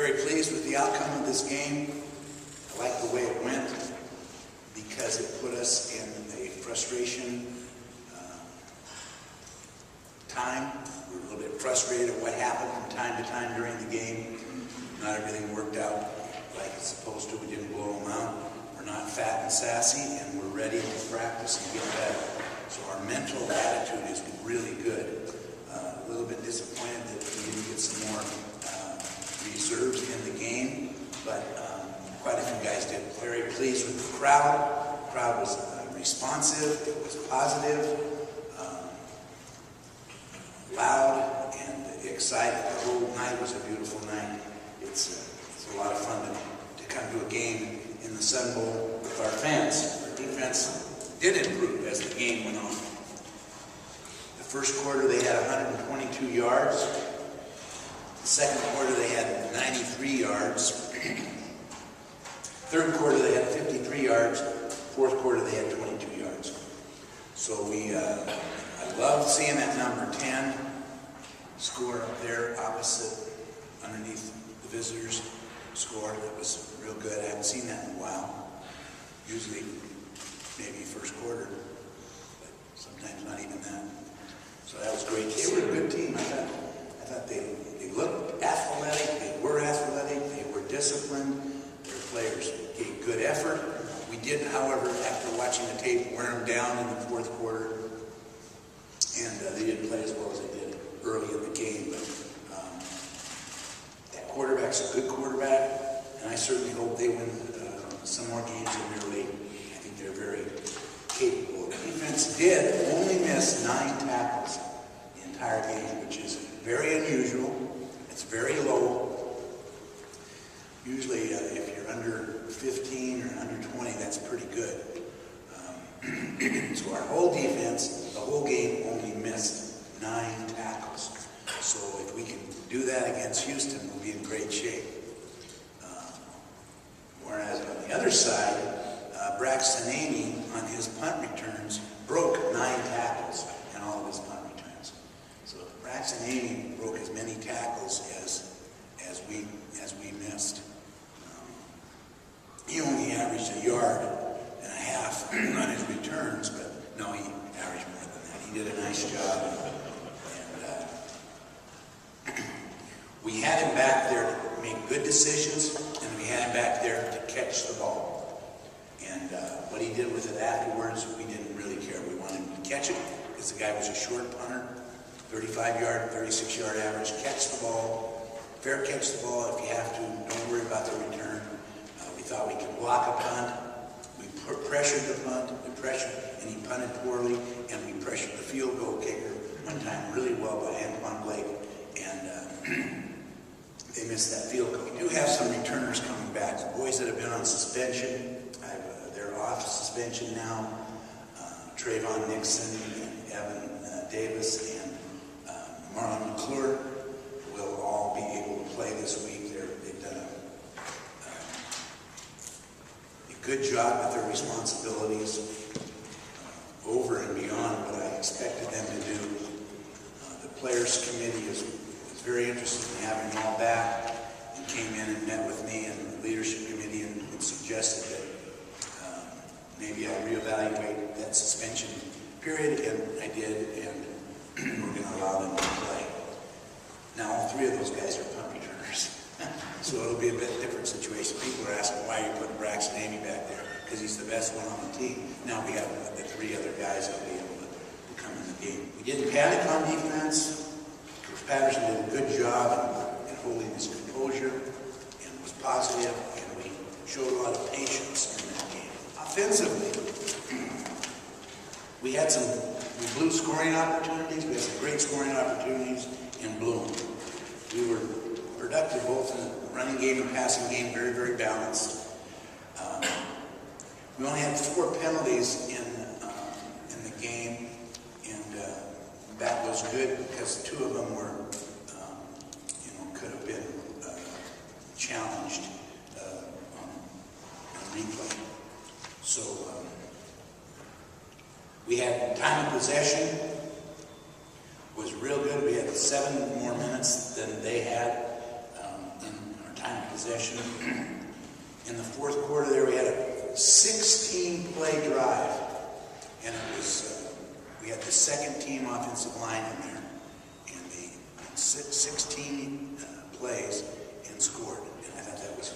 very pleased with the outcome of this game. I like the way it went because it put us in a frustration time. We were a little bit frustrated at what happened from time to time during the game. Not everything worked out like it's supposed to. We didn't blow them out. We're not fat and sassy, and we're ready to practice and get better. So our mental attitude is really good. A little bit disappointed that we didn't get some more reserves in the game, but quite a few guys did. Very pleased with the crowd. The crowd was responsive. It was positive, loud, and excited. The whole night was a beautiful night. It's a lot of fun to come to a game in the Sun Bowl with our fans. Our defense did improve as the game went on. The first quarter they had 122 yards. The second quarter they had 93 yards. Third quarter they had 53 yards. Fourth quarter they had 22 yards. So I love seeing that number 10 score up there opposite, underneath the visitors' score. That was real good. I haven't seen that in a while. Usually maybe first quarter, but sometimes not even that. So that was great. They were a good team. I thought they looked athletic. They were athletic. They were disciplined. Their players gave good effort. We did, however, after watching the tape, wear them down in the fourth quarter. And they didn't play as well as they did early in the game. But that quarterback's a good quarterback, and I certainly hope they win some more games in their league. I think they're very capable. The defense did only miss 9 tackles the entire game, which is very unusual. It's very low. Usually, if you're under 15 or under 20, that's pretty good. So our whole defense, the whole game, only missed 9 tackles. So if we can do that against Houston, we'll be in great shape. Whereas on the other side, Braxton Amy, on his punt returns, broke 9 tackles in all of his punt returns. So Braxton Amy broke as many tackles as we missed. He only averaged 1.5 yards on his returns, but no, he averaged more than that. He did a nice job. And we had him back there to make good decisions, and we had him back there to catch the ball. And what he did with it afterwards, we didn't really care. We wanted him to catch it because the guy was a short punter, 35-yard, 36-yard average. Catch the ball, fair catch the ball if you have to. Don't worry about the return. We thought we could block a punt. We pressured the punt. We pressured, and he punted poorly. And we pressured the field goal kicker one time really well by Antoine Blake. And they missed that field goal. We do have some returners coming back. The boys that have been on suspension, they're off suspension now. Trayvon Nixon and Evan Davis and Marlon McClure will all be able to play this week. They've done a good job with their responsibilities over and beyond what I expected them to do. The Players Committee is very interested in having them all back, and came in and met with me and the Leadership Committee and suggested that maybe I reevaluate that suspension period, and I did, and we're going to allow them to play. Now, all 3 of those guys are punt returners, so it'll be a bit different situation. People are asking why you put Braxton Amy back there, because he's the best one on the team. Now we have the 3 other guys that will be able to come in the game. We didn't panic on defense. Patterson did a good job in holding his composure and was positive, and we showed a lot of patience in that game. Offensively, we blew scoring opportunities. We had some great scoring opportunities and blew them. We were productive both in the running game and passing game, very, very balanced. We only had 4 penalties in the game, and that was good because 2 of them were, could have been challenged on replay. So we had time of possession was real good. We had 7 more minutes than they had in our time possession. In the fourth quarter there, we had a 16-play drive, and it was, we had the second team offensive line in there, and they had 16 plays and scored. And I thought that was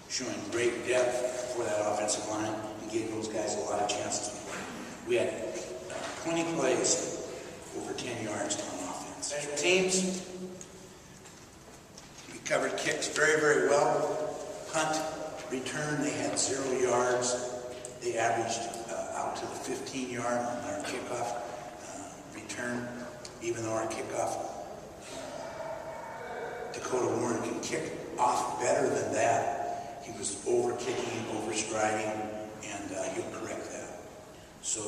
showing great depth for that offensive line and gave those guys a lot of chances to play. We had 20 plays over 10 yards on offense. Special teams, we covered kicks very, very well. Punt, return, they had 0 yards. They averaged out to the 15-yard on our kickoff return, even though our kickoff, Dakota Warren can kick off better than that. He was over-kicking, over-striding, and he'll correct that. So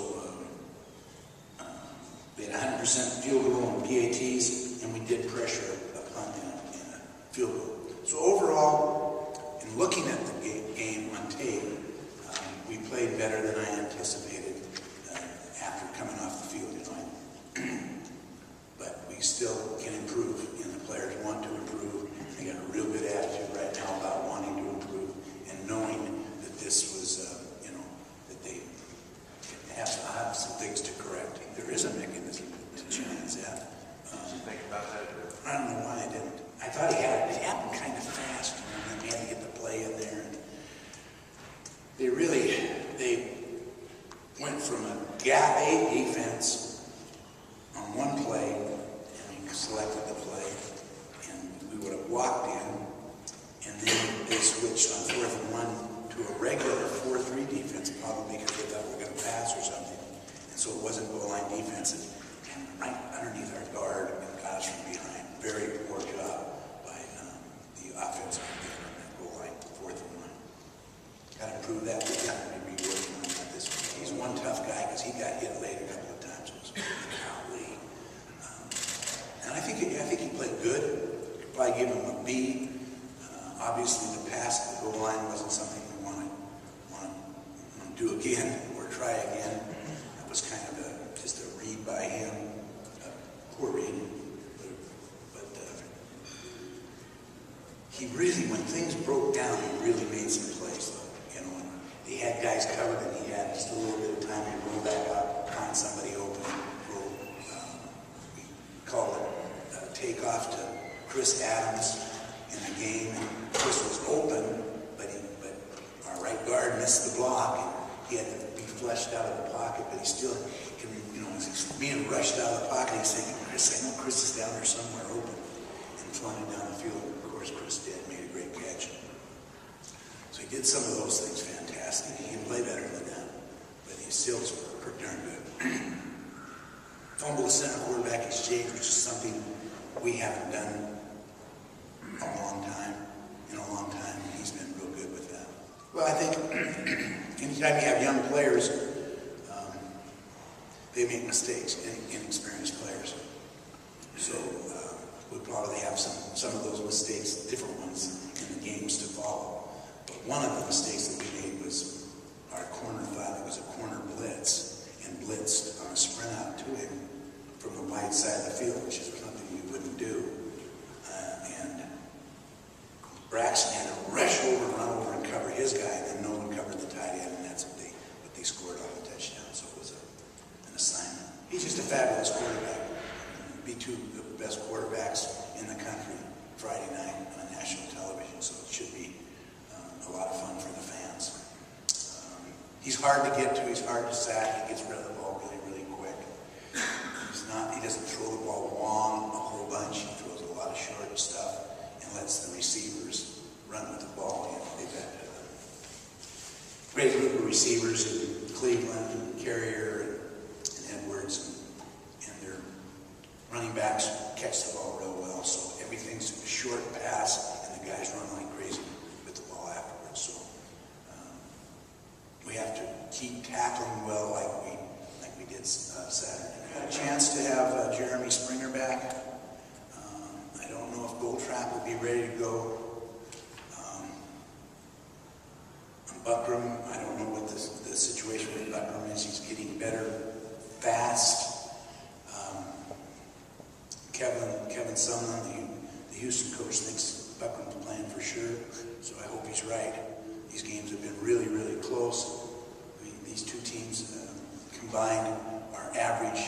we had 100% field goal on PATs, and we did pressure a punt and a field goal. So overall, in looking at the game on tape, we played better than I anticipated after coming off the field, you know. But we still can improve, and the players want to improve. They got a real good attitude right now about wanting to improve and knowing that this was, you know, that they have some things to correct. There is a mechanism to change that. Did you think about that? I don't know why I didn't. I thought it happened kind of fast, and then we had to get the play in there. And they went from a gap 8 defense on one play, and we selected the play, and we would have walked in, and then they switched on 4th and 1 to a regular 4-3 defense, probably because they thought we were going to pass or something. And so it wasn't goal line defense. And right underneath our guard and got us from behind. Very poor job by the offensive on that goal line, 4th and 1. Got to improve that. We've got to be working on that this week. He's one tough guy because he got hit late a couple of times. It was golly. And I think he played good. Could probably give him a B. Obviously, the pass to the goal line wasn't something we want to do again or try again. That was kind of just a read by him, a poor read. But he really, when things broke down, he really made some plays. You know, and he had guys covered, and he had just a little bit of time to roll back up, find somebody open. We call it take off to Chris Adams in the game. And Chris was open, but our right guard missed the block, and he had to be flushed out of the pocket, but he still, you know, he's being rushed out of the pocket. He's thinking, Chris, I know Chris is down there somewhere open, and flying down the field. Of course, Chris did, made a great catch. So he did some of those things fantastic. He can play better than that, but he still is pretty darn good. Fumble the center quarterback exchange, which is something we haven't done in a long time. He's been real good with that. Well, I think anytime you have young players, they make mistakes, inexperienced players. So we'll probably have some of those mistakes, different ones, in the games to follow. But one of the mistakes that we made was our corner thought it was a corner blitz, and blitzed on a sprint out to him from the wide side of the field, which is something we wouldn't do. And Braxton had to rush over, run over, and cover his guy, and then no one covered the tight end, and that's what they scored on the touchdown. So it was an assignment. He's just a fabulous quarterback. Be two of the best quarterbacks in the country Friday night on national television, so it should be a lot of fun for the fans. He's hard to get to. He's hard to sack. He gets rid of the ball really, really quick. He doesn't throw the ball long a whole bunch. He throws a lot of short stuff and lets the receivers run with the ball. You know, they've got a great group of receivers in Cleveland and Carrier and Edwards, and their running backs catch the ball real well. So everything's a short pass, and the guys run like crazy with the ball afterwards. So we have to keep tackling well like we did Saturday. I had a chance to have Jeremy Springer back. I don't know if Goldtrap will be ready to go. Buckram, I don't know what the situation with Buckram is. He's getting better fast. Kevin Sumlin, the Houston coach, thinks Buckram's playing for sure, so I hope he's right. These games have been really, really close. I mean, these two teams combined, our average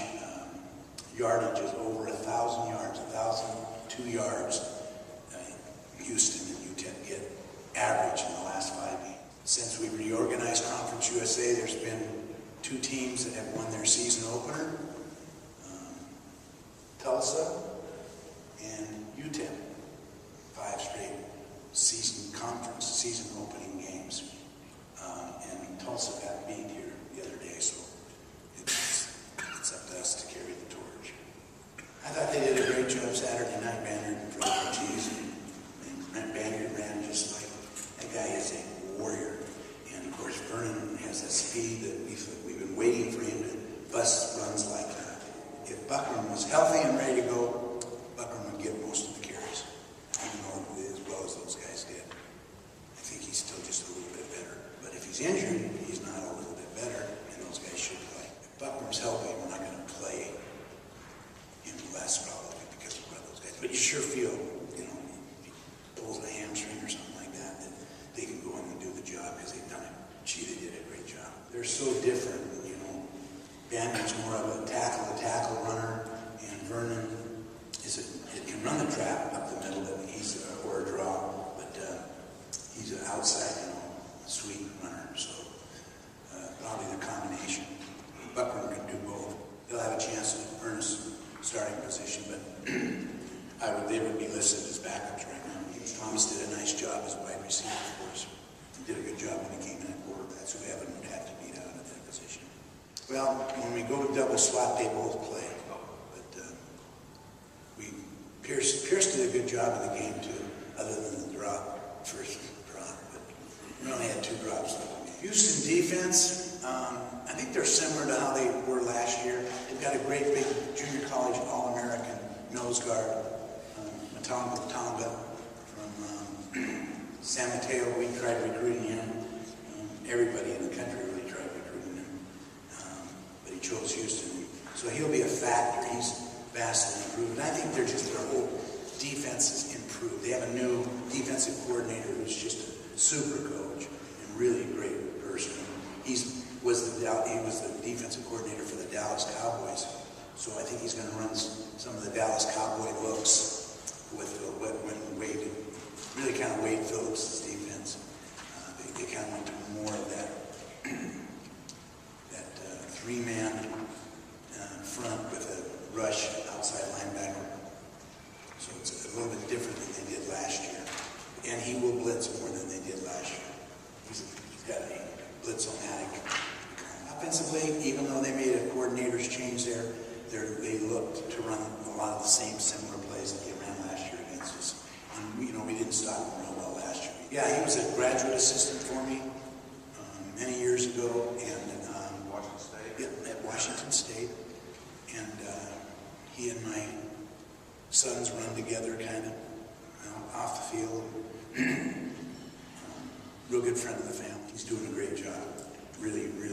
yardage is over 1,000 yards, 1,002 yards. Houston and UTEP get average in the last 5 games. Since we reorganized Conference USA, there's been 2 teams that have won their season opener, Tulsa and UTEP. 5 straight season opening games. And Tulsa got beat here the other day, so it's up to us to carry the torch. I thought they did a great job Saturday night, Bannard and Trevor. And Bannard ran just like, that guy is a warrior. And of course, Vernon has that speed that we've been waiting for him to bust runs like that. If Buckram was healthy and ready to go, Buckram would get most of the carries, even though as well as those guys did. I think he's still just a little bit better. But if he's injured, he's not a little bit better, and those guys should play. If Buckram's healthy, we're not going to play him less probably because of those guys. But you sure feel, you know, if he pulls a hamstring or something like that, that they can go in and do the job because they've done it. Gee, they did a great job. They're so different, you know. Bannard's more of a tackle runner, and Vernon can run the trap up the middle, but he's or a draw, but he's an outside, you know, sweep runner. So probably the combination. Buckram can do both. He'll have a chance to earn his starting position, but they would be listed as backups right now. Thomas did a nice job as wide receiver for us. He did a good job when he came in at quarterback, so Evan would have to beat out at that position. Well, when we go to double slot, they both play. But Pierce did a good job of the game too, other than the first drop. But we only had 2 drops. Houston defense, I think they're similar to how they were last year. They've got a great big junior college All-American nose guard, Tonga from San Mateo. We tried recruiting him. Everybody in the country really tried recruiting him. But he chose Houston. So he'll be a factor. He's vastly improved. And I think their whole defense is improved. They have a new defensive coordinator who's just a super coach and really great person. He was the defensive coordinator for the Dallas Cowboys. So I think he's going to run some of the Dallas Cowboy looks with when Wade, really kind of Wade Phillips' defense. They kind of went to more of that 3-man front with a rush outside linebacker. So it's a little bit different than they did last year. And he will blitz more than they did last year. He's got a blitz-o-matic. Offensively, even though they made a coordinator's change there, they looked to run a lot of the same similar plays that they ran last year against us. And, you know, we didn't stop them real well last year. Yeah, he was a graduate assistant for me many years ago, and Washington State. Yeah, at Washington State, and he and my sons run together, kind of off the field. Real good friend of the family. He's doing a great job. Really, really.